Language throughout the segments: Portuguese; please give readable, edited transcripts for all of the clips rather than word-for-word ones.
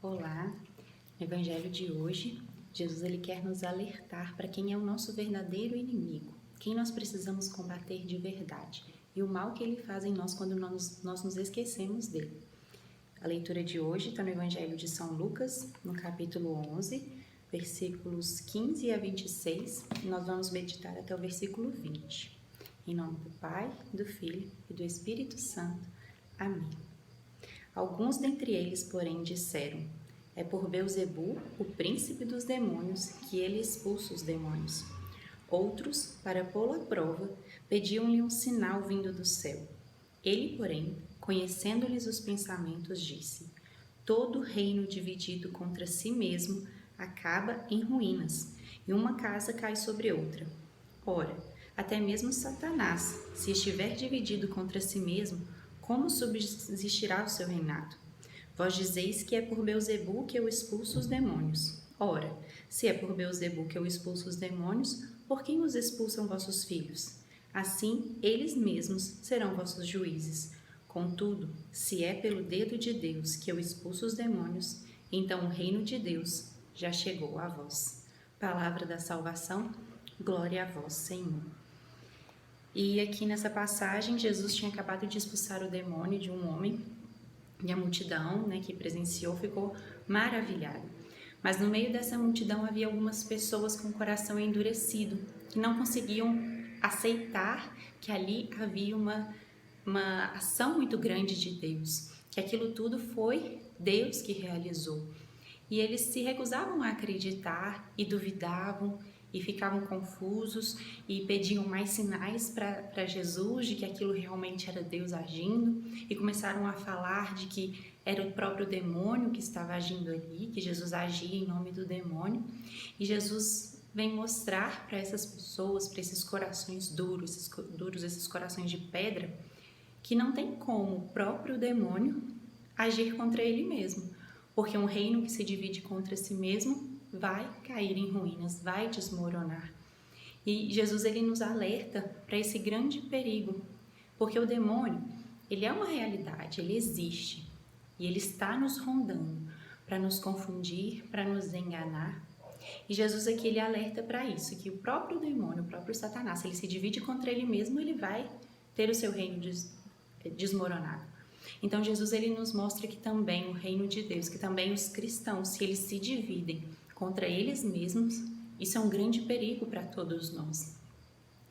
Olá, no Evangelho de hoje, Jesus ele quer nos alertar para quem é o nosso verdadeiro inimigo, quem nós precisamos combater de verdade e o mal que ele faz em nós quando nós nos esquecemos dele. A leitura de hoje está no Evangelho de São Lucas, no capítulo 11, versículos 15 a 26, e nós vamos meditar até o versículo 20. Em nome do Pai, do Filho e do Espírito Santo. Amém. Alguns dentre eles, porém, disseram: é por Beelzebu, o príncipe dos demônios, que ele expulsa os demônios. Outros, para pô-lo à prova, pediam-lhe um sinal vindo do céu. Ele, porém, conhecendo-lhes os pensamentos, disse: todo reino dividido contra si mesmo acaba em ruínas, e uma casa cai sobre outra. Ora, até mesmo Satanás, se estiver dividido contra si mesmo, como subsistirá o seu reinado? Vós dizeis que é por Beelzebu que eu expulso os demônios. Ora, se é por Beelzebu que eu expulso os demônios, por quem os expulsam vossos filhos? Assim, eles mesmos serão vossos juízes. Contudo, se é pelo dedo de Deus que eu expulso os demônios, então o reino de Deus já chegou a vós. Palavra da salvação, glória a vós, Senhor. E aqui nessa passagem, Jesus tinha acabado de expulsar o demônio de um homem, e a multidão, que presenciou, ficou maravilhada. Mas no meio dessa multidão havia algumas pessoas com o coração endurecido, que não conseguiam aceitar que ali havia uma ação muito grande de Deus, que aquilo tudo foi Deus que realizou. E eles se recusavam a acreditar e duvidavam e ficavam confusos e pediam mais sinais para Jesus de que aquilo realmente era Deus agindo, e começaram a falar de que era o próprio demônio que estava agindo ali, que Jesus agia em nome do demônio. E Jesus vem mostrar para essas pessoas, para esses corações duros, esses corações de pedra, que não tem como o próprio demônio agir contra ele mesmo, porque um reino que se divide contra si mesmo vai cair em ruínas, vai desmoronar. E Jesus ele nos alerta para esse grande perigo, porque o demônio, ele é uma realidade, ele existe, e ele está nos rondando para nos confundir, para nos enganar. E Jesus aqui ele alerta para isso, que o próprio demônio, o próprio Satanás, se ele se divide contra ele mesmo, ele vai ter o seu reino desmoronado. Então Jesus ele nos mostra que também o reino de Deus, que também os cristãos, se eles se dividem contra eles mesmos, isso é um grande perigo para todos nós.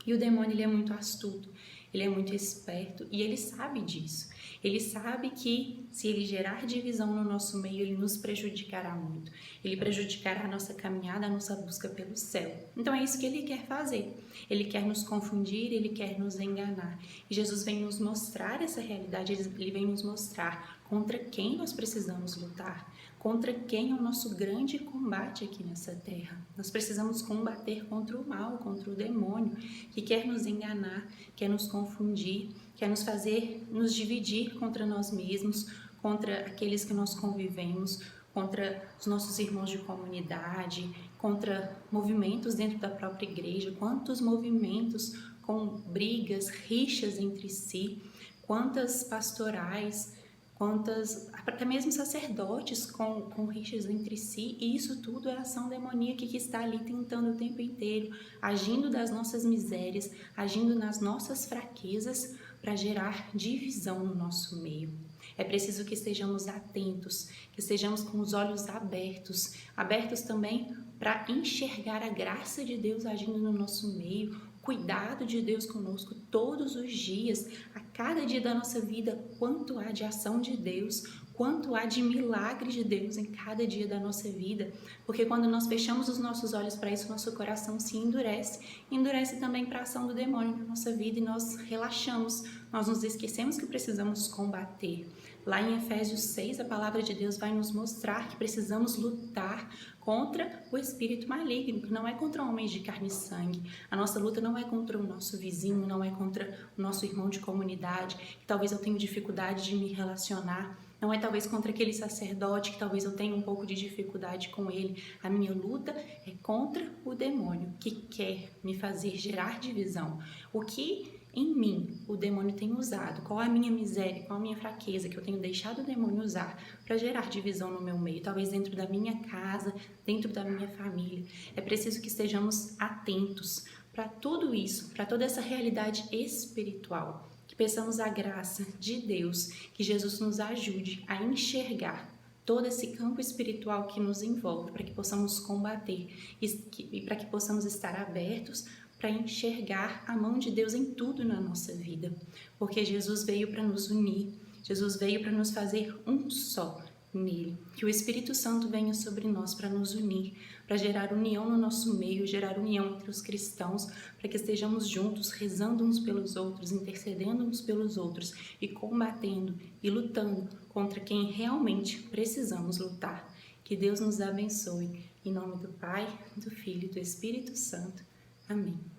E o demônio ele é muito astuto, ele é muito esperto e ele sabe disso. Ele sabe que se ele gerar divisão no nosso meio, ele nos prejudicará muito. Ele prejudicará a nossa caminhada, a nossa busca pelo céu. Então é isso que ele quer fazer. Ele quer nos confundir, ele quer nos enganar. E Jesus vem nos mostrar essa realidade, ele vem nos mostrar contra quem nós precisamos lutar, contra quem é o nosso grande combate aqui nessa terra. Nós precisamos combater contra o mal, contra o demônio, que quer nos enganar, quer nos confundir, quer nos fazer nos dividir contra nós mesmos, contra aqueles que nós convivemos, contra os nossos irmãos de comunidade, contra movimentos dentro da própria igreja. Quantos movimentos com brigas, rixas entre si, quantas pastorais, até mesmo sacerdotes com rixas entre si, e isso tudo é ação demoníaca que está ali tentando o tempo inteiro, agindo das nossas misérias, agindo nas nossas fraquezas para gerar divisão no nosso meio. É preciso que estejamos atentos, que estejamos com os olhos abertos também para enxergar a graça de Deus agindo no nosso meio, cuidado de Deus conosco todos os dias, a cada dia da nossa vida, quanto há de ação de Deus, quanto há de milagre de Deus em cada dia da nossa vida, porque quando nós fechamos os nossos olhos para isso, nosso coração se endurece também para a ação do demônio na nossa vida e nós relaxamos, nós nos esquecemos que precisamos combater. Lá em Efésios 6, a palavra de Deus vai nos mostrar que precisamos lutar contra o espírito maligno, que não é contra homens de carne e sangue. A nossa luta não é contra o nosso vizinho, não é contra o nosso irmão de comunidade, que talvez eu tenha dificuldade de me relacionar. Não é talvez contra aquele sacerdote que talvez eu tenha um pouco de dificuldade com ele. A minha luta é contra o demônio que quer me fazer gerar divisão. O que em mim o demônio tem usado, qual é a minha miséria, qual a minha fraqueza que eu tenho deixado o demônio usar para gerar divisão no meu meio, talvez dentro da minha casa, dentro da minha família. É preciso que estejamos atentos para tudo isso, para toda essa realidade espiritual, que peçamos a graça de Deus, que Jesus nos ajude a enxergar todo esse campo espiritual que nos envolve, para que possamos combater e para que possamos estar abertos para enxergar a mão de Deus em tudo na nossa vida, porque Jesus veio para nos unir, Jesus veio para nos fazer um só nele. Que o Espírito Santo venha sobre nós para nos unir, para gerar união no nosso meio, gerar união entre os cristãos, para que estejamos juntos, rezando uns pelos outros, intercedendo uns pelos outros e combatendo e lutando contra quem realmente precisamos lutar. Que Deus nos abençoe. Em nome do Pai, do Filho e do Espírito Santo. Amém.